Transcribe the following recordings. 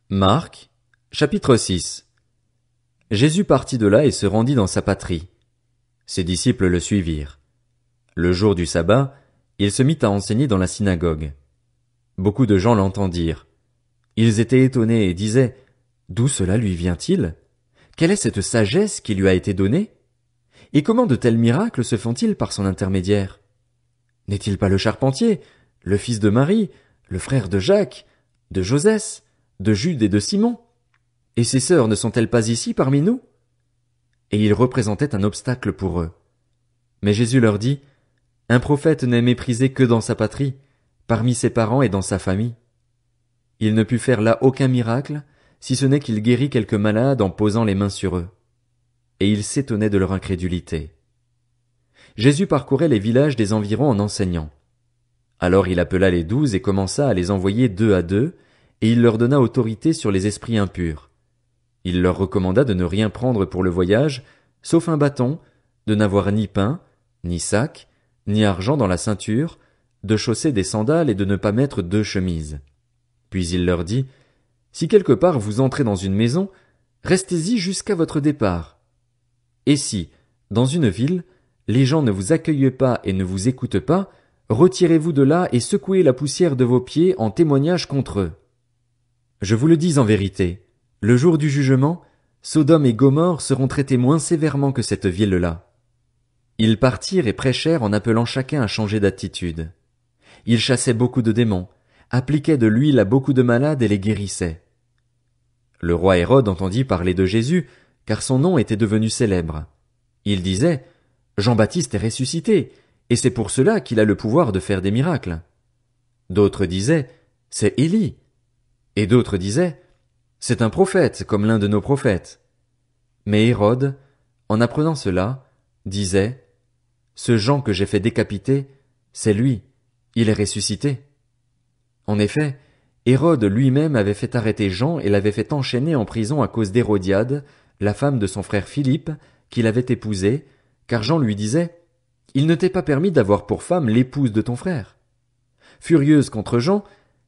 Marc, chapitre 6. Jésus partit de là et se rendit dans sa patrie. Ses disciples le suivirent. Le jour du sabbat, il se mit à enseigner dans la synagogue. Beaucoup de gens l'entendirent. Ils étaient étonnés et disaient: D'où cela lui vient-il? Quelle est cette sagesse qui lui a été donnée? Et comment de tels miracles se font-ils par son intermédiaire? N'est-il pas le charpentier, le fils de Marie, le frère de Jacques, de Josès, de Jude et de Simon? Et ses sœurs ne sont-elles pas ici parmi nous? Et ils représentaient un obstacle pour eux. Mais Jésus leur dit: Un prophète n'est méprisé que dans sa patrie, parmi ses parents et dans sa famille. Il ne put faire là aucun miracle, si ce n'est qu'il guérit quelques malades en posant les mains sur eux. Et ils s'étonnaient de leur incrédulité. Jésus parcourait les villages des environs en enseignant. Alors il appela les 12 et commença à les envoyer 2 à 2, et il leur donna autorité sur les esprits impurs. Il leur recommanda de ne rien prendre pour le voyage, sauf un bâton, de n'avoir ni pain, ni sac, ni argent dans la ceinture, de chausser des sandales et de ne pas mettre 2 chemises. Puis il leur dit: Si quelque part vous entrez dans une maison, restez-y jusqu'à votre départ. Et si, dans une ville, les gens ne vous accueillent pas et ne vous écoutent pas, retirez-vous de là et secouez la poussière de vos pieds en témoignage contre eux. Je vous le dis en vérité, le jour du jugement, Sodome et Gomorrhe seront traités moins sévèrement que cette ville-là. Ils partirent et prêchèrent en appelant chacun à changer d'attitude. Ils chassaient beaucoup de démons, appliquaient de l'huile à beaucoup de malades et les guérissaient. Le roi Hérode entendit parler de Jésus, car son nom était devenu célèbre. Il disait: Jean-Baptiste est ressuscité, et c'est pour cela qu'il a le pouvoir de faire des miracles. D'autres disaient: C'est Élie. Et d'autres disaient: C'est un prophète, comme l'un de nos prophètes. Mais Hérode, en apprenant cela, disait: Ce Jean que j'ai fait décapiter, c'est lui, il est ressuscité. En effet, Hérode lui-même avait fait arrêter Jean et l'avait fait enchaîner en prison à cause d'Hérodiade, la femme de son frère Philippe, qu'il avait épousée, car Jean lui disait: Il ne t'est pas permis d'avoir pour femme l'épouse de ton frère. Furieuse contre Jean,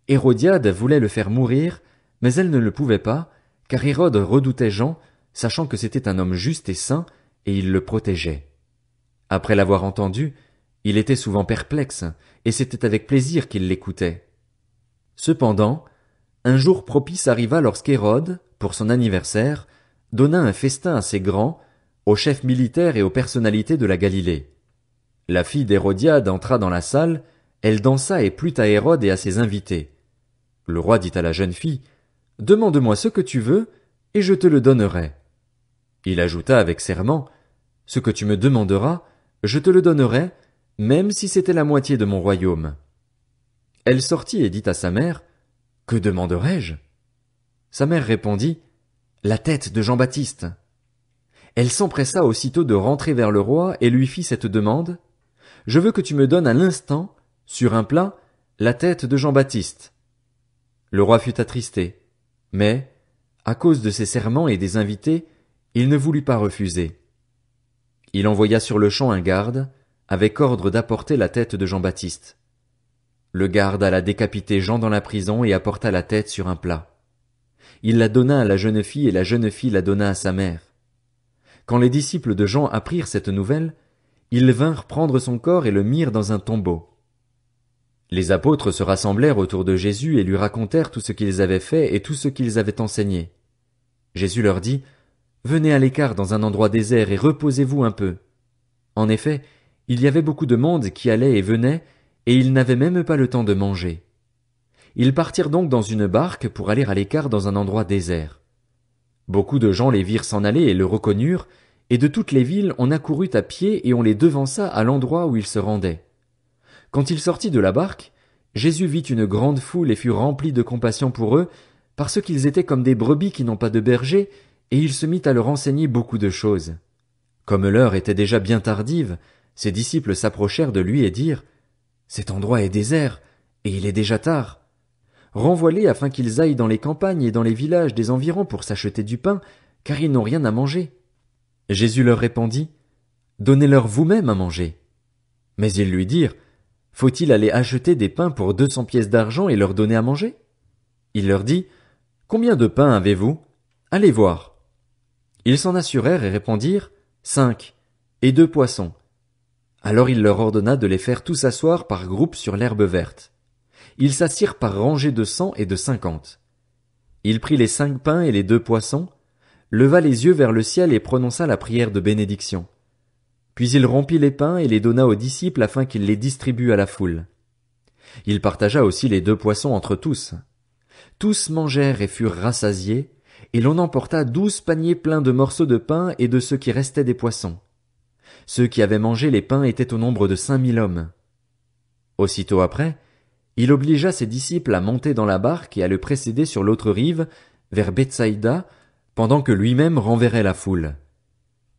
Hérodiade voulait le faire mourir, mais elle ne le pouvait pas, car Hérode redoutait Jean, sachant que c'était un homme juste et saint, et il le protégeait. Après l'avoir entendu, il était souvent perplexe, et c'était avec plaisir qu'il l'écoutait. Cependant, un jour propice arriva lorsqu'Hérode, pour son anniversaire, donna un festin assez grand, aux chefs militaires et aux personnalités de la Galilée. La fille d'Hérodiade entra dans la salle, elle dansa et plut à Hérode et à ses invités. Le roi dit à la jeune fille: Demande-moi ce que tu veux, et je te le donnerai. Il ajouta avec serment: Ce que tu me demanderas, je te le donnerai, même si c'était la moitié de mon royaume. Elle sortit et dit à sa mère: Que demanderai-je? Sa mère répondit: La tête de Jean-Baptiste. Elle s'empressa aussitôt de rentrer vers le roi et lui fit cette demande: Je veux que tu me donnes à l'instant, sur un plat, la tête de Jean-Baptiste. Le roi fut attristé, mais, à cause de ses serments et des invités, il ne voulut pas refuser. Il envoya sur-le-champ un garde, avec ordre d'apporter la tête de Jean-Baptiste. Le garde alla décapiter Jean dans la prison et apporta la tête sur un plat. Il la donna à la jeune fille et la jeune fille la donna à sa mère. Quand les disciples de Jean apprirent cette nouvelle, ils vinrent prendre son corps et le mirent dans un tombeau. Les apôtres se rassemblèrent autour de Jésus et lui racontèrent tout ce qu'ils avaient fait et tout ce qu'ils avaient enseigné. Jésus leur dit: Venez à l'écart dans un endroit désert et reposez-vous un peu. En effet, il y avait beaucoup de monde qui allait et venait, et ils n'avaient même pas le temps de manger. Ils partirent donc dans une barque pour aller à l'écart dans un endroit désert. Beaucoup de gens les virent s'en aller et le reconnurent, et de toutes les villes on accourut à pied et on les devança à l'endroit où ils se rendaient. Quand il sortit de la barque, Jésus vit une grande foule et fut rempli de compassion pour eux, parce qu'ils étaient comme des brebis qui n'ont pas de berger, et il se mit à leur enseigner beaucoup de choses. Comme l'heure était déjà bien tardive, ses disciples s'approchèrent de lui et dirent: Cet endroit est désert, et il est déjà tard. Renvoie-les afin qu'ils aillent dans les campagnes et dans les villages des environs pour s'acheter du pain, car ils n'ont rien à manger. Jésus leur répondit: Donnez-leur vous-même à manger. Mais ils lui dirent: Faut-il aller acheter des pains pour 200 pièces d'argent et leur donner à manger? Il leur dit: Combien de pains avez-vous? Allez voir. Ils s'en assurèrent et répondirent, 5, et 2 poissons. Alors il leur ordonna de les faire tous asseoir par groupes sur l'herbe verte. Ils s'assirent par rangées de 100 et de 50. Il prit les 5 pains et les 2 poissons, leva les yeux vers le ciel et prononça la prière de bénédiction. Puis il rompit les pains et les donna aux disciples afin qu'ils les distribuent à la foule. Il partagea aussi les 2 poissons entre tous. Tous mangèrent et furent rassasiés, et l'on emporta 12 paniers pleins de morceaux de pain et de ce qui restait des poissons. Ceux qui avaient mangé les pains étaient au nombre de 5000 hommes. Aussitôt après, il obligea ses disciples à monter dans la barque et à le précéder sur l'autre rive, vers Bethsaïda, pendant que lui-même renverrait la foule.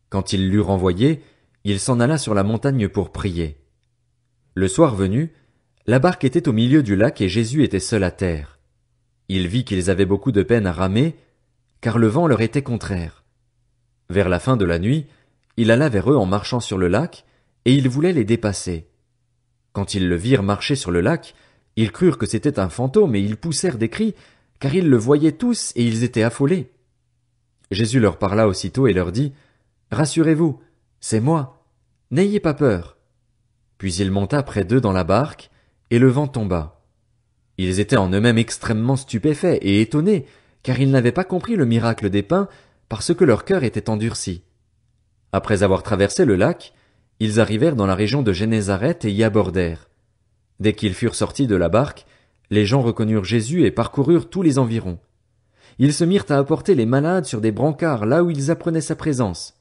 Quand il l'eut renvoyé, il s'en alla sur la montagne pour prier. Le soir venu, la barque était au milieu du lac et Jésus était seul à terre. Il vit qu'ils avaient beaucoup de peine à ramer, car le vent leur était contraire. Vers la fin de la nuit, il alla vers eux en marchant sur le lac, et il voulait les dépasser. Quand ils le virent marcher sur le lac, ils crurent que c'était un fantôme et ils poussèrent des cris, car ils le voyaient tous et ils étaient affolés. Jésus leur parla aussitôt et leur dit, « Rassurez-vous, c'est moi, n'ayez pas peur. » Puis il monta près d'eux dans la barque, et le vent tomba. Ils étaient en eux-mêmes extrêmement stupéfaits et étonnés, car ils n'avaient pas compris le miracle des pains, parce que leur cœur était endurci. Après avoir traversé le lac, ils arrivèrent dans la région de Génézareth et y abordèrent. Dès qu'ils furent sortis de la barque, les gens reconnurent Jésus et parcoururent tous les environs. Ils se mirent à apporter les malades sur des brancards là où ils apprenaient sa présence.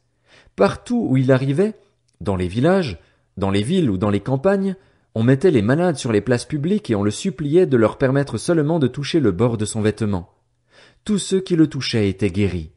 Partout où il arrivait, dans les villages, dans les villes ou dans les campagnes, on mettait les malades sur les places publiques et on le suppliait de leur permettre seulement de toucher le bord de son vêtement. Tous ceux qui le touchaient étaient guéris.